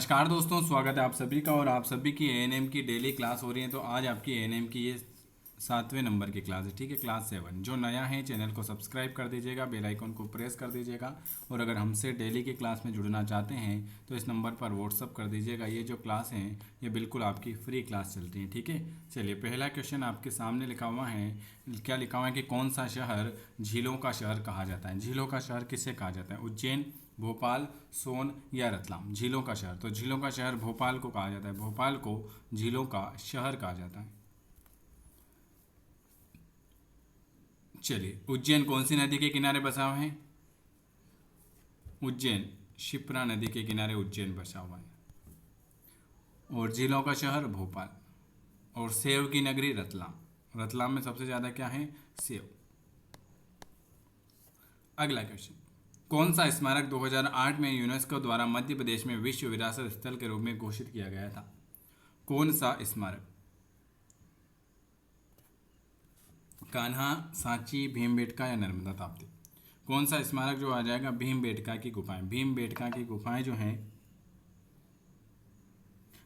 नमस्कार दोस्तों, स्वागत है आप सभी का। और आप सभी की एएनएम की डेली क्लास हो रही है। तो आज आपकी एएनएम की ये 7वें नंबर की क्लास है, ठीक है, क्लास 7। जो नया है चैनल को सब्सक्राइब कर दीजिएगा, बेल आइकन को प्रेस कर दीजिएगा। और अगर हमसे डेली की क्लास में जुड़ना चाहते हैं तो इस नंबर पर व्हाट्सअप कर दीजिएगा। ये जो क्लास हैं ये बिल्कुल आपकी फ्री क्लास चलती है, ठीक है। चलिए, पहला क्वेश्चन आपके सामने लिखा हुआ है। क्या लिखा हुआ है कि कौन सा शहर झीलों का शहर कहा जाता है? झीलों का शहर किसे कहा जाता है? उज्जैन, भोपाल, सोन या रतलाम? झीलों का शहर, तो झीलों का शहर भोपाल को कहा जाता है। भोपाल को झीलों का शहर कहा जाता है। चलिए, उज्जैन कौन सी नदी के किनारे बसा हुआ है? उज्जैन शिप्रा नदी के किनारे उज्जैन बसा हुआ है। और झीलों का शहर भोपाल। और सेव की नगरी रतलाम। रतलाम में सबसे ज्यादा क्या है? सेव। अगला क्वेश्चन, कौन सा स्मारक 2008 में यूनेस्को द्वारा मध्य प्रदेश में विश्व विरासत स्थल के रूप में घोषित किया गया था? कौन सा स्मारक? कान्हा, सांची, भीमबेटका या नर्मदा ताप्ती? कौन सा स्मारक जो आ जाएगा? भीमबेटका की गुफाएं। भीमबेटका की गुफाएं जो हैं,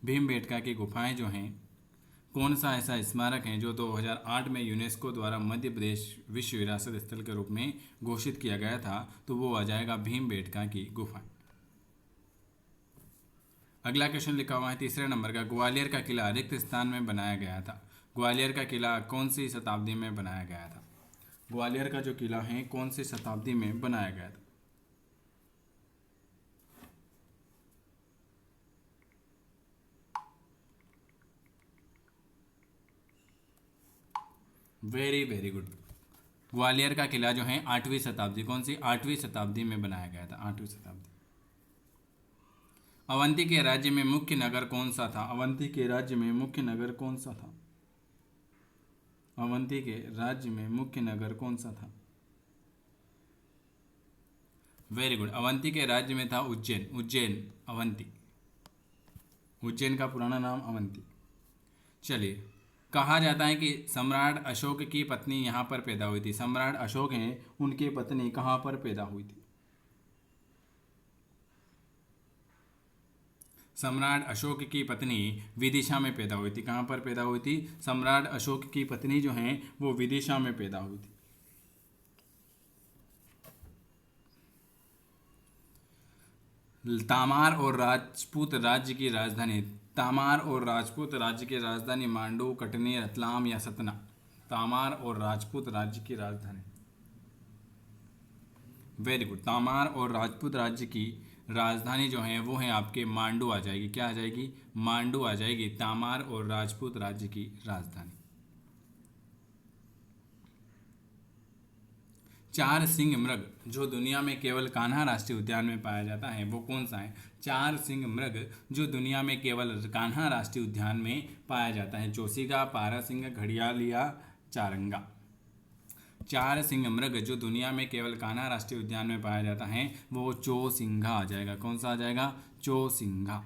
भीमबेटका की गुफाएं जो हैं, कौन सा ऐसा स्मारक है जो 2008 में यूनेस्को द्वारा मध्य प्रदेश विश्व विरासत स्थल के रूप में घोषित किया गया था? तो वो आ जाएगा भीमबेटका की गुफाएं। अगला क्वेश्चन लिखा हुआ है तीसरे नंबर का, ग्वालियर का किला रिक्त स्थान में बनाया गया था। ग्वालियर का किला कौन सी शताब्दी में बनाया गया था? ग्वालियर का जो किला है कौन सी शताब्दी में बनाया गया था? Very very good. ग्वालियर का किला जो है 8वीं शताब्दी, कौन सी? 8वीं शताब्दी में बनाया गया था। 8वीं शताब्दी। अवंती के राज्य में मुख्य नगर कौन सा था? अवंती के राज्य में मुख्य नगर कौन सा था? अवंती के राज्य में मुख्य नगर कौन सा था? Very good. अवंती के राज्य में था उज्जैन। उज्जैन, अवंती। उज्जैन का पुराना नाम अवंती। चलिए, कहा जाता है कि सम्राट अशोक की पत्नी यहाँ पर पैदा हुई थी। सम्राट अशोक हैं, उनकी पत्नी कहाँ पर पैदा हुई थी? सम्राट अशोक की पत्नी विदिशा में पैदा हुई थी। कहाँ पर पैदा हुई थी? सम्राट अशोक की पत्नी जो हैं वो विदिशा में पैदा हुई थी। तामार और राजपूत राज्य की राजधानी, तामार और राजपूत राज्य की राजधानी मांडू, कटनी, रतलाम या सतना? तामार और राजपूत राज्य की राजधानी, वेरी गुड, तामार और राजपूत राज्य की राजधानी जो है वो है आपके मांडू आ जाएगी। क्या आ जाएगी? मांडू आ जाएगी, तामार और राजपूत राज्य की राजधानी। चार सिंह मृग जो दुनिया में केवल कान्हा राष्ट्रीय उद्यान में पाया जाता है वो कौन सा है? चार सिंह मृग जो दुनिया में केवल कान्हा राष्ट्रीय उद्यान में पाया जाता है। चौसिंगा, पारासिंह, घड़ियाल या चारंगा? चार सिंह मृग जो दुनिया में केवल कान्हा राष्ट्रीय उद्यान में पाया जाता है वो चौसिंघा आ जाएगा। कौन सा आ जाएगा? चौसिंघा।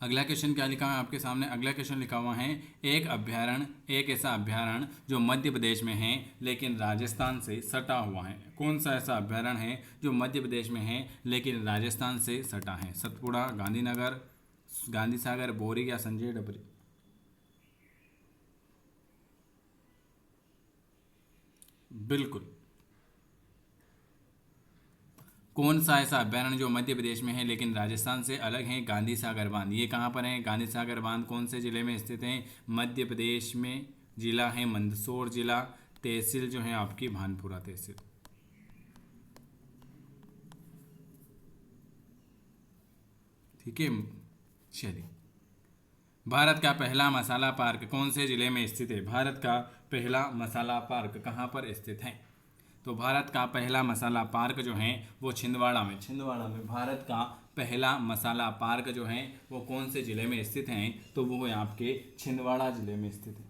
अगला क्वेश्चन क्या लिखा है आपके सामने? अगला क्वेश्चन लिखा हुआ है, एक अभ्यारण्य, एक ऐसा अभ्यारण्य जो मध्य प्रदेश में है लेकिन राजस्थान से सटा हुआ है। कौन सा ऐसा अभ्यारण्य है जो मध्य प्रदेश में है लेकिन राजस्थान से सटा है? सतपुड़ा, गांधीनगर, गांधी सागर, बोरी या संजय डबरी? बिल्कुल। कौन सा ऐसा अभ्यारण्य जो मध्य प्रदेश में है लेकिन राजस्थान से अलग है? गांधी सागर बांध। ये कहाँ पर है? गांधी सागर बांध कौन से जिले में स्थित है? मध्य प्रदेश में। जिला है मंदसौर जिला। तहसील जो है आपकी भानपुरा तहसील। ठीक है। चलिए, भारत का पहला मसाला पार्क कौन से जिले में स्थित है? भारत का पहला मसाला पार्क कहाँ पर स्थित है? तो भारत का पहला मसाला पार्क जो है वो छिंदवाड़ा में, छिंदवाड़ा में भारत का पहला मसाला पार्क जो है वो कौन से जिले में स्थित है? तो वो है आपके छिंदवाड़ा जिले में स्थित है,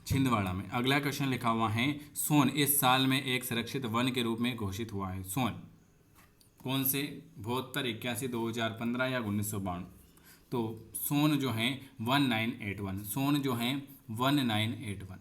छिंदवाड़ा में। अगला क्वेश्चन लिखा हुआ है, सोन इस साल में एक संरक्षित वन के रूप में घोषित हुआ है। सोन कौन से? 72, 81, 2015 या 1992? तो सोन जो है 1981, सोन जो है 1981।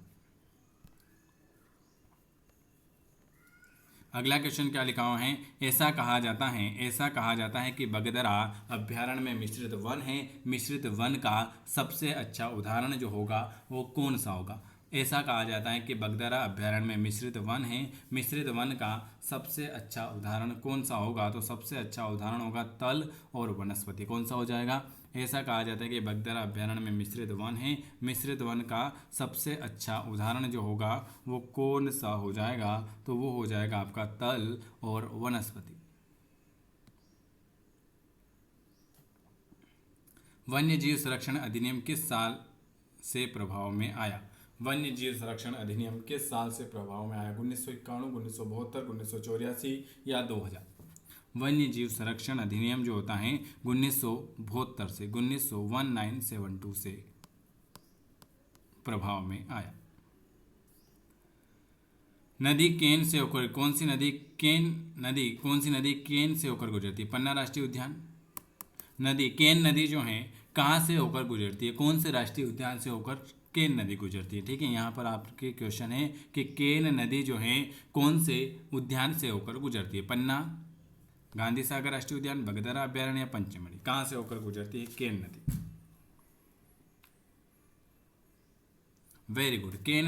अगला क्वेश्चन क्या लिखा हुआ है, ऐसा कहा जाता है कि बगदरा अभ्यारण्य में मिश्रित वन है। मिश्रित वन का सबसे अच्छा उदाहरण जो होगा वो कौन सा होगा। ऐसा कहा जाता है कि बगदरा अभ्यारण्य में मिश्रित वन है। मिश्रित वन का सबसे अच्छा उदाहरण कौन सा होगा, तो सबसे अच्छा उदाहरण होगा तल और वनस्पति। कौन सा हो जाएगा। ऐसा कहा जाता है कि बगदरा अभ्यारण्य में मिश्रित वन है। मिश्रित वन का सबसे अच्छा उदाहरण जो होगा वो कौन सा हो जाएगा, तो वो हो जाएगा आपका तल और वनस्पति। वन्य जीव संरक्षण अधिनियम किस साल से प्रभाव में आया। वन्य जीव संरक्षण अधिनियम किस साल से प्रभाव में आया, 1991, 1972, 1984 या 2000। वन्य जीव संरक्षण अधिनियम जो होता है 1972 से 1972 से प्रभाव में आया। नदी केन से होकर कौन सी नदी केन से होकर गुजरती है। पन्ना राष्ट्रीय उद्यान। केन नदी जो है कहाँ से होकर गुजरती है, कौन से राष्ट्रीय उद्यान से होकर केन नदी गुजरती है। ठीक है, यहाँ पर आपके क्वेश्चन है कि केन नदी जो है कौन से उद्यान से होकर गुजरती है। पन्ना, गांधी सागर राष्ट्रीय उद्यान, बगदरा अभ्यारण्य या पंचमढ़ी। कहाँ से होकर गुजरती है केन नदी। Very good. केन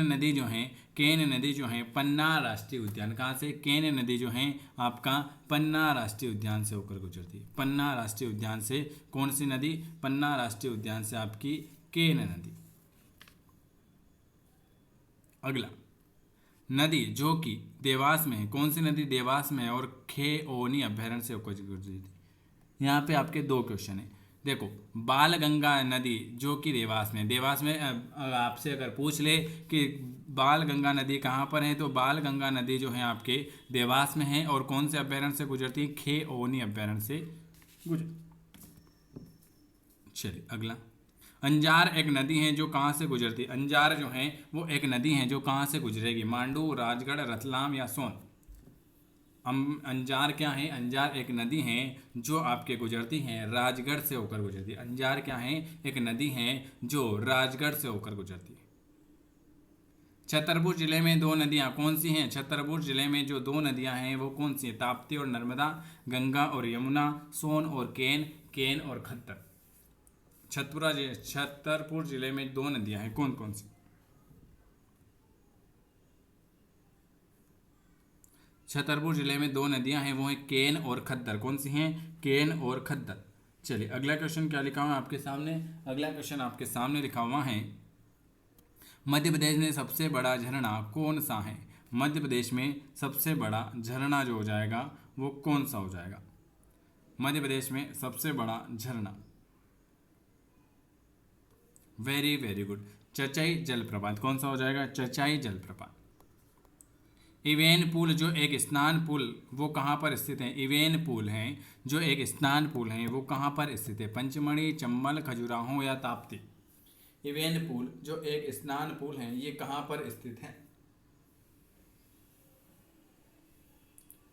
नदी जो है पन्ना राष्ट्रीय उद्यान। कहाँ से, केन नदी जो है आपका पन्ना राष्ट्रीय उद्यान से होकर गुजरती है। पन्ना राष्ट्रीय उद्यान से कौन सी नदी, पन्ना राष्ट्रीय उद्यान से आपकी केन नदी। अगला, नदी जो कि देवास में है, कौन सी नदी देवास में है और खेओनी अभ्यारण्य से होकर गुजरती है। यहाँ पे आपके दो क्वेश्चन है। देखो, बाल गंगा नदी जो कि देवास में आपसे अगर पूछ ले कि बाल गंगा नदी कहाँ पर है, तो बाल गंगा नदी जो है आपके देवास में है और कौन से अभ्यारण्य से गुजरती है, खेओनी अभ्यारण्य से गुजर। चलिए अगला, अंजार एक नदी है जो कहाँ से गुजरती है। अंजार जो है वो एक नदी है जो कहाँ से गुजरेगी, मांडू, राजगढ़, रतलाम या सोन। अंजार क्या है, अंजार एक नदी है जो आपके गुजरती है राजगढ़ से होकर गुजरती है। अंजार क्या है, एक नदी है जो राजगढ़ से होकर गुजरती है। छतरपुर जिले में दो नदियां कौन सी हैं। छतरपुर जिले में जो दो नदियां हैं वो कौन सी हैं, ताप्ती और नर्मदा, गंगा और यमुना, सोन और केन और खद्दर। छतरपुर जिले में दो नदियां हैं, कौन कौन सी। छतरपुर जिले में दो नदियां हैं, वो हैं केन और खद्दर। कौन सी हैं, केन और खद्दर। चलिए अगला क्वेश्चन क्या लिखा हुआ है आपके सामने। अगला क्वेश्चन आपके सामने लिखा हुआ है, मध्य प्रदेश में सबसे बड़ा झरना कौन सा है। मध्य प्रदेश में सबसे बड़ा झरना जो हो जाएगा वो कौन सा हो जाएगा। मध्य प्रदेश में सबसे बड़ा झरना, वेरी वेरी गुड, चचाई जलप्रपात। कौन सा हो जाएगा, चचाई जलप्रपात। इवेन पुल जो एक स्नान पुल वो कहाँ पर स्थित है। इवेन पुल है जो एक स्नान पुल है वो कहाँ पर स्थित है, पंचमढ़ी, चंबल, खजुराहो या ताप्ती। इवेन पुल जो एक स्नान पुल है ये कहाँ पर स्थित है।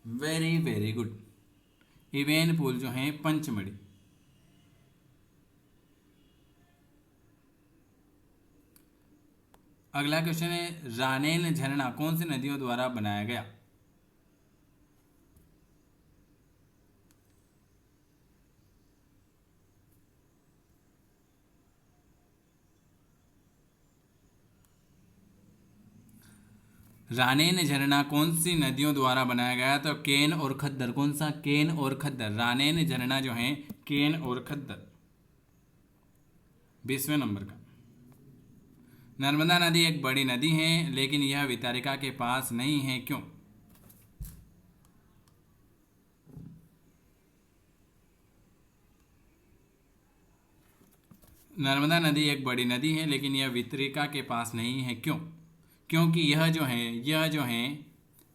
वेरी वेरी गुड, इवेन पुल जो है पंचमढ़ी। अगला क्वेश्चन है, रानेन झरना कौन सी नदियों द्वारा बनाया गया। रानेन झरना कौन सी नदियों द्वारा बनाया गया, तो केन और खद्दर। कौन सा, केन और खद्दर। रानेन झरना जो है केन और खद्दर। 20वें नंबर का, नर्मदा नदी एक बड़ी नदी है लेकिन यह वितारिका के पास नहीं है, क्यों। नर्मदा नदी एक बड़ी नदी है लेकिन यह वितरिका के पास नहीं है, क्यों। क्योंकि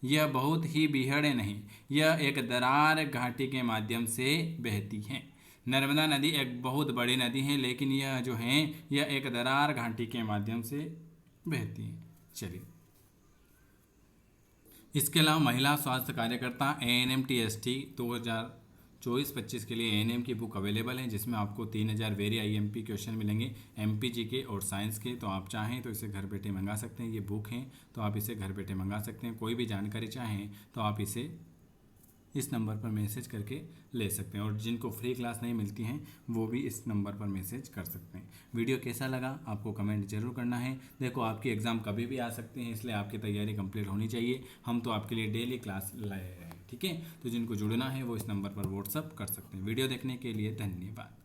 यह बहुत ही बीहड़ नहीं, यह एक दरार घाटी के माध्यम से बहती है। नर्मदा नदी एक बहुत बड़ी नदी है लेकिन यह एक दरार घाटी के माध्यम से बहती है। चलिए, इसके अलावा महिला स्वास्थ्य कार्यकर्ता ANMTST 24-25 के लिए एएनएम की बुक अवेलेबल है, जिसमें आपको 3000 वेरी आईएमपी क्वेश्चन मिलेंगे एमपीजी के और साइंस के। तो आप चाहें तो इसे घर बैठे मंगा सकते हैं। ये बुक हैं तो आप इसे घर बैठे मंगा सकते हैं। कोई भी जानकारी चाहें तो आप इसे इस नंबर पर मैसेज करके ले सकते हैं, और जिनको फ्री क्लास नहीं मिलती हैं वो भी इस नंबर पर मैसेज कर सकते हैं। वीडियो कैसा लगा आपको कमेंट जरूर करना है। देखो आपकी एग्ज़ाम कभी भी आ सकती है, इसलिए आपकी तैयारी कंप्लीट होनी चाहिए। हम तो आपके लिए डेली क्लास लाए रहे हैं, ठीक है। तो जिनको जुड़ना है वो इस नंबर पर व्हाट्सअप कर सकते हैं। वीडियो देखने के लिए धन्यवाद।